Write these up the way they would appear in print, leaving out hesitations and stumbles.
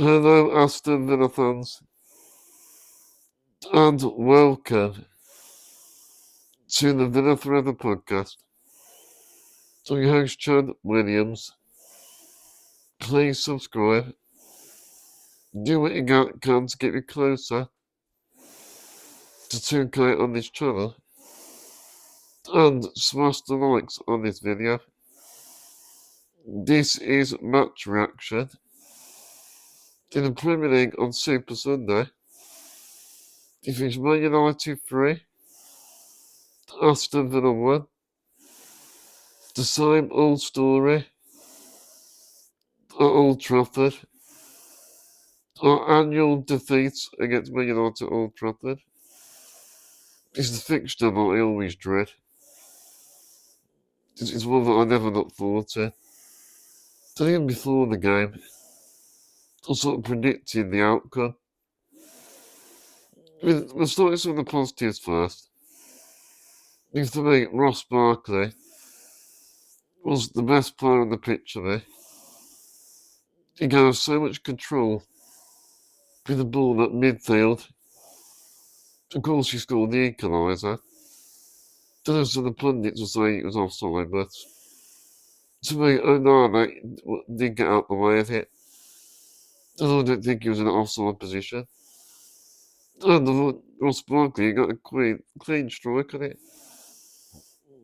Hello, Aston Villa fans, and welcome to the Villa Forever podcast. I'm your host, Chad Williams. Please subscribe. Do what you can to get you closer to 2K on this channel, and smash the likes on this video. This is match reaction in the Premier League on Super Sunday. It finished Man United 3, Aston Villa 1. The same old story at Old Trafford. Our annual defeat against Man United at Old Trafford is the fixture that I always dread. It's one that I never look forward to. So even before the game, I sort of predicted the outcome. We'll start with some of the positives first. Because to me, Ross Barkley was the best player on the pitch today. He gave us so much control with the ball at midfield. Of course, he scored the equaliser. The rest of the pundits will say it was offside, but to me, Onana did get out the way of it. I don't think he was in an offside position. And Ross Barkley got a clean strike on it.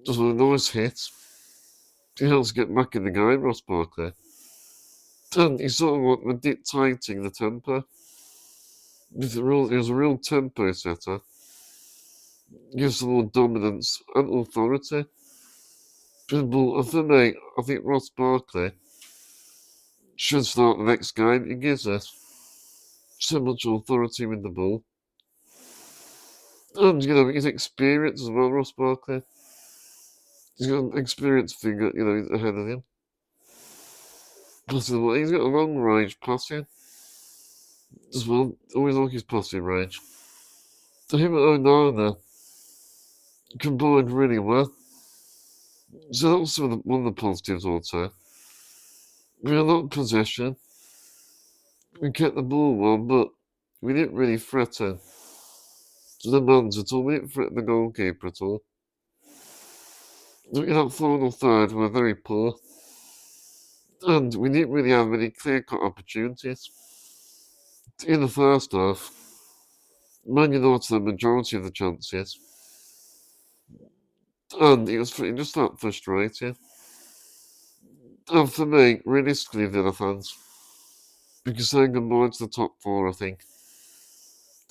Just a nice hit. He helps get back in the game, Ross Barkley. And he's sort of dictating the tempo. He was a real tempo setter. Gives them more dominance and authority. But for me, I think Ross Barkley should start the next game. He gives us so much authority with the ball. And, his experience as well, Ross Barkley. He's got an experienced figure, ahead of him. Plus, he's got a long range passing as well. Always like his passing range. So him and Onana combined really well. So that was one of the positives, I'd say. We had a lot of possession. We kept the ball well, but we didn't really threaten the Mans at all. We didn't threaten the goalkeeper at all. In that final third, we were very poor. And we didn't really have any clear-cut opportunities. In the first half, Man United had the majority of the chances. And it just felt frustrating. And for me, realistically, Villa fans, because saying goodbye to the top four, I think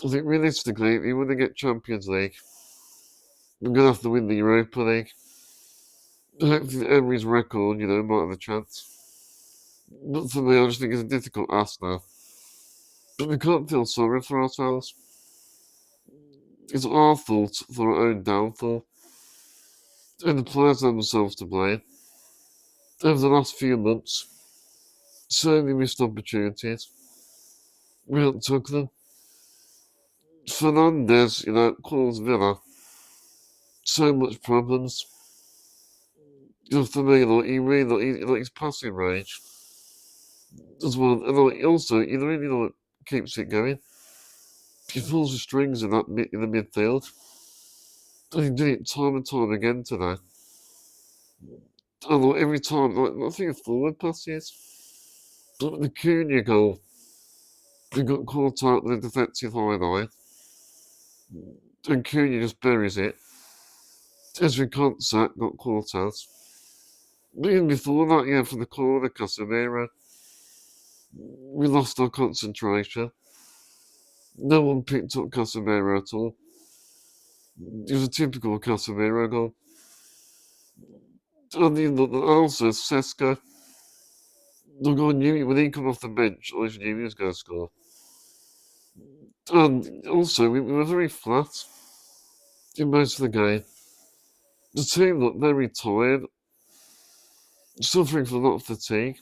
realistically, if you want to get Champions League, we're going to have to win the Europa League. Hopefully, Emery's record, might have a chance. But for me, I just think it's a difficult ask now. But we can't feel sorry for ourselves. It's our fault for our own downfall. And the players have themselves to blame. Over the last few months, so many missed opportunities. We haven't took them. Fernandez, caused Villa so much problems. For me, he really, his passing range as well. And also, he really keeps it going. He pulls the strings in the midfield. And he did it time and time again today. And every time, I think it's forward passes. But the Cunha goal, we got caught out with the defensive high line. And Cunha just buries it. Ezri Konsa got caught out. But even before that, from the corner, Casemiro, we lost our concentration. No one picked up Casemiro at all. It was a typical Casemiro goal. And also, Sesko, the guy knew when he come off the bench, I just knew he was going to score. And also, we were very flat in most of the game. The team looked very tired, suffering from a lot of fatigue.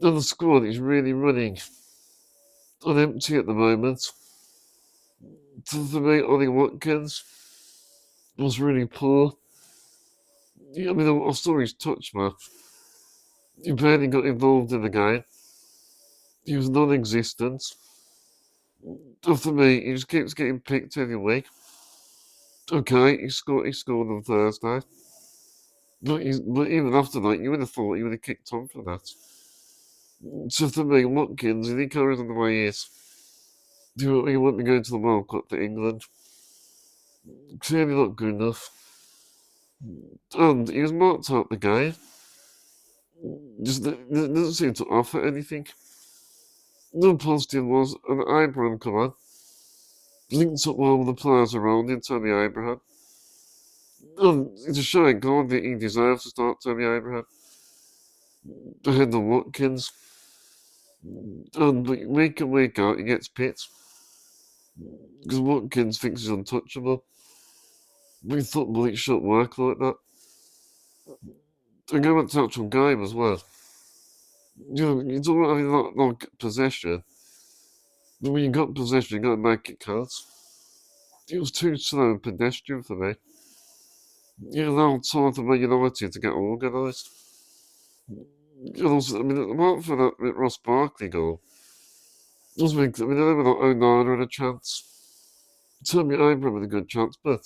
And the squad is really running on empty at the moment. For me, Ollie Watkins was really poor. I saw his touch match. He barely got involved in the game. He was non-existent. And for me, he just keeps getting picked every week. Okay, he scored on Thursday. But even after that, you would have thought he would have kicked on for that. So for me, Watkins, if he carries on the way he is, he won't be going to the World Cup for England. Clearly not good enough. And he was marked out the game. Just doesn't seem to offer anything. The positive was an Abraham come on. Linked up well with the players around him, Tommy Abraham. And it's a shame, God, that he deserves to start Tommy Abraham. Ahead of Watkins. And week in, week out, he gets picked. Because Watkins thinks he's untouchable. But in football, it shouldn't work like that. And going back to the actual game as well. You know, you don't have having that possession. But when you got possession, you got to make it count. It was too slow and pedestrian for me. You allowed time for Man United to get organised. And also, I mean, apart from that Ross Barkley goal, I mean, I never thought Onana had a chance. Tommy Abraham had a good chance, but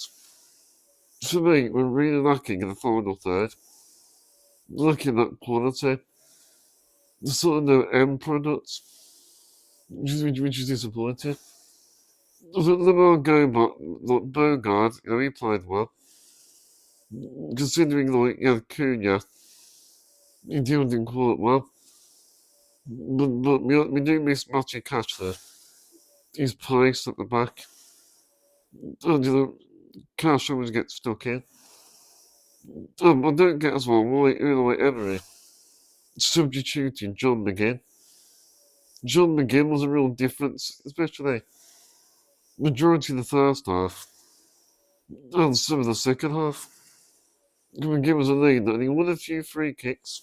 for me, we're really lacking in the final third. Lacking that quality. The sort of no end product, which is disappointing. I think the more going back, like Bogard, you know, he played well. Considering, like, you had Cunha, he did quite well. But we do miss Matty Cash there. His pace at the back. And, you know, Cash always gets stuck in. I don't get as well why Emery substituting John McGinn. John McGinn was a real difference, especially majority of the first half and some of the second half. McGinn was a lead and he won a few free kicks.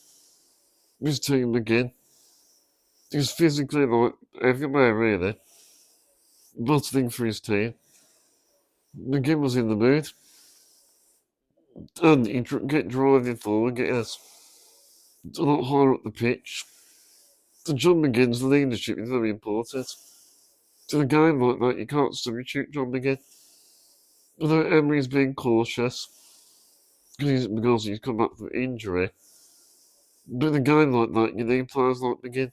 His team McGinn. He was physically like everywhere really. Battling for his team. McGinn was in the mood. And he get driving forward, get us a lot higher up the pitch. So John McGinn's leadership is very important. To a game like that, you can't substitute John McGinn. Although Emery's being cautious, because he's come back from injury. But in a game like that, you need players like McGinn.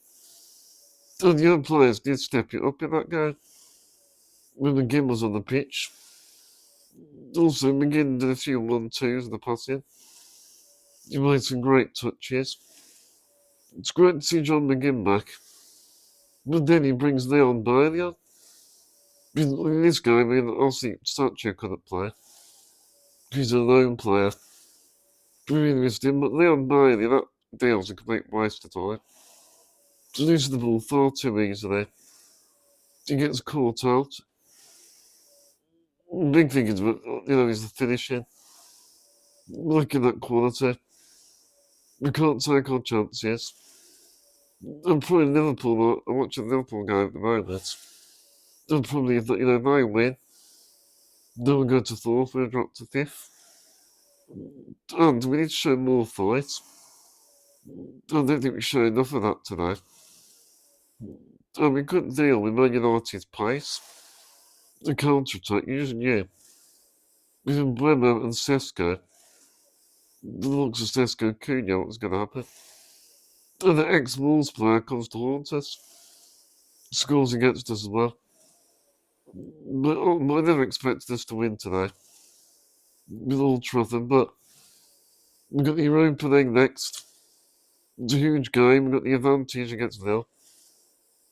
And the other players did step it up in that game. When McGinn was on the pitch. Also, McGinn did a few 1-2s in the passing. He made some great touches. It's great to see John McGinn back. But then he brings Leon Bailey on. In this game, I mean, obviously, Sancho couldn't play. He's a lone player. We really missed him, but Leon Bailey, that deal's a complete waste of time. He loses the ball far too easily. He gets caught out. Big thing is, is the finishing. Look at that quality. We can't take our chances. I'm probably Liverpool. I'm watching Liverpool game at the moment. And probably, if they win, they'll go to fourth, we'll drop to fifth. And we need to show more fight. I don't think we showed enough of that today. And we couldn't deal with Man United's pace. The counter-attack, you just knew. With Bremer and Sesko, the looks of Sesko and Cunha, what was going to happen. And the ex-Wolves player comes to haunt us. Scores against us as well. But I never expected us to win today. With Old Trafford, but we've got the Europa League next. It's a huge game, we've got the advantage against Villa.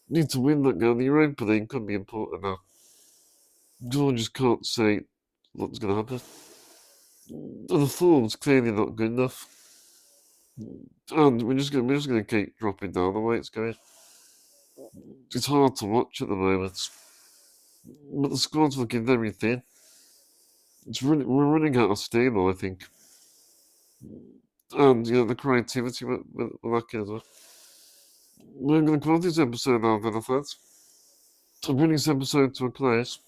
Need to win that game. The Europa League could be important now. I just can't say what's going to happen. And the form's clearly not good enough. And we're just going to keep dropping down the way it's going. It's hard to watch at the moment. But the squad's looking very thin. We're running out of steam, I think. And, the creativity we're lacking as well. We're going to close this episode now, then, I thought. I'm bringing this episode to a close.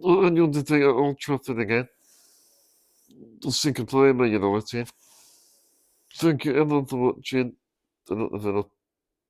And you'll defeat at Old Trafford again. I'm sick of playing Man United. Thank you everyone for watching. And not the Villa.